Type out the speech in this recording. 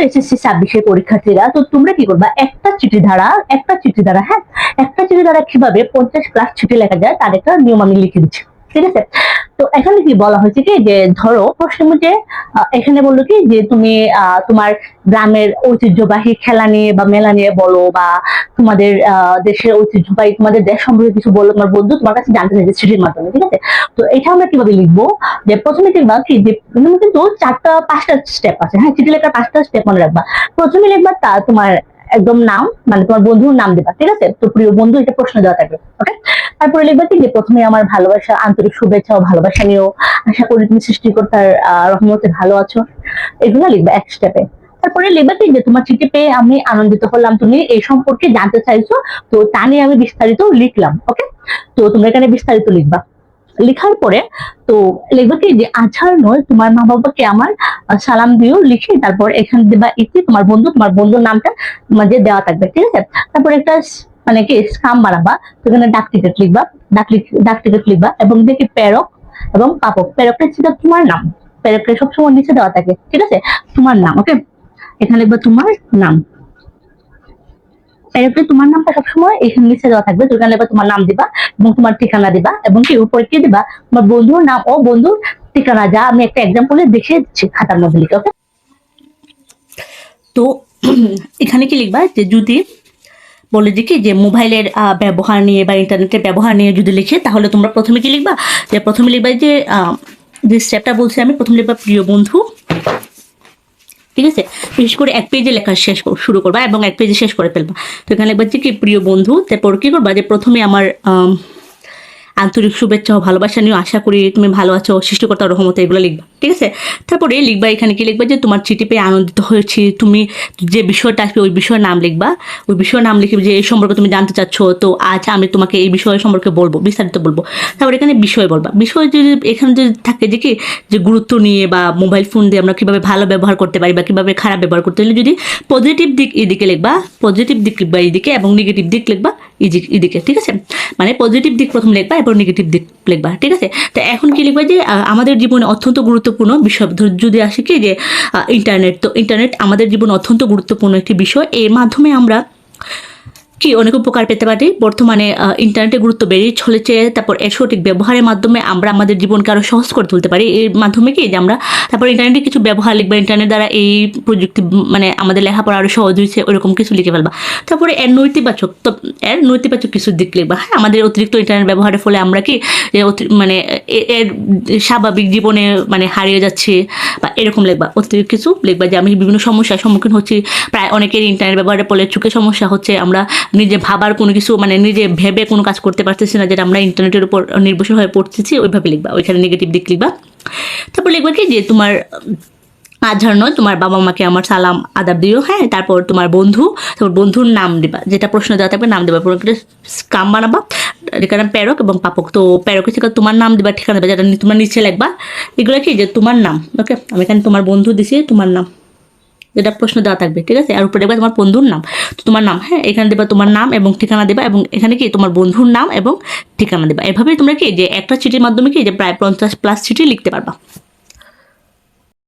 SSC 26 পরীক্ষার্থীরা, তো তোমরা কি করবা, একটা চিঠি ধারা হ্যাঁ, একটা চিঠি ধারা কিভাবে 50+ চিঠি লেখা যায় তার একটা নিয়ম আমি লিখে দিচ্ছি, ঠিক আছে। তো এখানে কি বলা হয়েছে কি, যে ধরো প্রশ্ন যে এখানে বললো কি যে তুমি তোমার গ্রামের ঐতিহ্যবাহী খেলা নিয়ে বা মেলা নিয়ে বলো, বা তোমাদের দেশের ঐতিহ্যবাহী তোমাদের দেশ সম্পর্কে কিছু বললো, তোমার বন্ধু তোমার কাছে জানতে চাইছে চিঠির মাধ্যমে, ঠিক আছে। তো এটা আমরা কিভাবে লিখবো, যে প্রথমে লিখবা কি, যে কিন্তু 4-5টা স্টেপ আছে, হ্যাঁ, চিঠি লেখার 5টা স্টেপ মনে রাখবা। প্রথমে লিখবা তোমার একদম নাম, মানে তোমার বন্ধুর নাম দিবা, ঠিক আছে। তো প্রিয় বন্ধু, এটা প্রশ্ন দেওয়া থাকবে, ওকে। তারপরে লিখবা কি, যে প্রথমে আমার ভালোবাসা, আন্তরিক শুভেচ্ছা ও ভালোবাসা নিও, আশা করি তুমি সৃষ্টিকর্তার রহমতে ভালো আছো, এগুলো লিখবা এক স্টেপে। তারপরে লিখবা কি, যে তোমার চিঠি পেয়ে আমি আনন্দিত হলাম, তুমি এই সম্পর্কে জানতে চাইছো, তো তা নিয়ে আমি বিস্তারিত লিখলাম, ওকে। তো তোমরা এখানে বিস্তারিত লিখবা। লেখার পরে তো লিখবা কি, যে আছাড় নয়, তোমার মা বাবাকে আমার সালাম দিও লিখে, তারপর এখানে দেবা ইতি, তোমার বন্ধুর নামটা যে দেওয়া থাকবে, ঠিক আছে। তারপর একটা মানে কি স্কাম বানাবা, তো এখানে ডাক টিকিট লিখবা, ডাক টিকিট লিখবা, এবং দেখি প্রেরক এবং পাপক। প্রেরকটা ছিল তোমার নাম, প্রেরকটা সবসময় নিচে দেওয়া থাকে, ঠিক আছে, তোমার নাম, ওকে। এখানে লিখবা তোমার নাম, এরপরে তোমার নামটা সবসময় এখানে নিচে দেওয়া থাকবে, তো এখানে এবার তোমার নাম দিবা এবং তোমার ঠিকানা দিবা, এবং কি উপরে কি দিবা, তোমার বন্ধুর নাম ও বন্ধুর ঠিকানা, যা আমি একটা এক্সাম্পলে দেখিয়ে দিচ্ছি খাতার মধ্যে লিখে, ওকে। তো এখানে কি লিখবা, যে যদি বলে যে কি, যে মোবাইলের ব্যবহার নিয়ে বা ইন্টারনেটের ব্যবহার নিয়ে যদি লিখে, তাহলে তোমরা প্রথমে কি লিখবা, যে প্রথমে লিখবা যে স্টেপটা বলছি আমি, প্রথমে লিখবা প্রিয় বন্ধু, ঠিক আছে। বিশেষ করে এক পেজে লেখা শুরু করবা এবং এক পেজে শেষ করে ফেলবা। তো এখানে লিখবা যে কি প্রিয় বন্ধু, তারপর কি করবা, যে প্রথমে আমার আন্তরিক শুভেচ্ছা ও ভালোবাসা নিয়ে, আশা করি তুমি ভালো আছো, সৃষ্টিকর্তার রহমতে, এগুলো লিখবা, ঠিক আছে। তারপরে লিখবা এখানে কি লিখবা, যে তোমার চিঠি পেয়ে আনন্দিত হয়েছি, তুমি যে বিষয়টা আসবে ওই বিষয়ের নাম লিখবা, ওই বিষয়ের নাম লিখবে, যে এই সম্পর্কে তুমি জানতে চাচ্ছ, তো আজ আমি তোমাকে এই বিষয় সম্পর্কে বলবো, বিস্তারিত বলবো। তারপরে এখানে বিষয় বলবা, বিষয় যদি এখানে যদি থাকে যে কি, যে গুরুত্ব নিয়ে বা মোবাইল ফোন দিয়ে আমরা কিভাবে ভালো ব্যবহার করতে পারি বা কিভাবে খারাপ ব্যবহার করতে পারি, যদি পজিটিভ দিক এদিকে লিখবা, পজিটিভ দিক লিখবা এইদিকে, এবং নেগেটিভ দিক লিখবা এদিকে, ঠিক আছে। মানে পজিটিভ দিক প্রথম লিখবা এবং নেগেটিভ দিক লিখবা, ঠিক আছে। তো এখন কি লিখবা, যে আমাদের জীবনে অত্যন্ত গুরুত্বপূর্ণ বিষয় যদি আসে কি, যে ইন্টারনেট, তো ইন্টারনেট আমাদের জীবনে অত্যন্ত গুরুত্বপূর্ণ একটি বিষয়, এর মাধ্যমে আমরা কি অনেক উপকার পেতে পারি। বর্তমানে ইন্টারনেটের গুরুত্ব বেড়েই চলেছে, তারপর এর সঠিক ব্যবহারের মাধ্যমে আমরা আমাদের জীবনকে আরো সহজ করে তুলতে পারি। এর মাধ্যমে কি, যে আমরা তারপর ইন্টারনেটে কিছু ব্যবহার লিখবা, ইন্টারনেট দ্বারা এই প্রযুক্তি মানে আমাদের লেখাপড়া আরো সহজ হয়েছে, ওরকম কিছু লিখে ফেলবা। তারপরে এর নৈতিবাচক কিছু দিক লিখবা, হ্যাঁ, আমাদের অতিরিক্ত ইন্টারনেট ব্যবহারের ফলে আমরা কি, মানে এর স্বাভাবিক জীবনে মানে হারিয়ে যাচ্ছে, বা এরকম লিখবা। অতিরিক্ত কিছু লিখবা, যে আমি বিভিন্ন সমস্যার সম্মুখীন হচ্ছি, প্রায় অনেকের ইন্টারনেট ব্যবহারের ফলে চোখের সমস্যা হচ্ছে, আমরা নিজে ভাবার কোনো কিছু মানে নিজে ভেবে কোনো কাজ করতে পারতেছি না, যেটা আমরা ইন্টারনেটের উপর নির্ভরশীল হয়ে পড়তেছি, ওইভাবে লিখবা, ওইখানে নেগেটিভ দিক লিখবা। তারপর লিখবা কি, যে তোমার আজহার নয়, তোমার বাবা মাকে আমার সালাম আদাব দিও, হ্যাঁ। তারপর তোমার বন্ধু, তারপর বন্ধুর নাম দিবা, যেটা প্রশ্ন দেওয়া থাকবে নাম দিবা, কাম বানাবা, এখানে প্রেরক এবং পাপক। তো প্রেরকের থেকে তোমার নাম দিবা, ঠিকানা দিবা, যেটা তোমার নিচে লিখবা, এগুলো কি, যে তোমার নাম, ওকে। আমি এখানে তোমার বন্ধু দিছি, তোমার নাম, যেটা প্রশ্ন দেওয়া থাকবে, ঠিক আছে। আর উপরে দেখবা তোমার বন্ধুর নাম, তো তোমার নাম, হ্যাঁ, এখানে দেবা তোমার নাম এবং ঠিকানা দেবা, এবং এখানে কি তোমার বন্ধুর নাম এবং ঠিকানা দেবা। এভাবেই তোমরা কি, যে একটা চিঠির মাধ্যমে কি, যে প্রায় 50+ চিঠি লিখতে পারবা।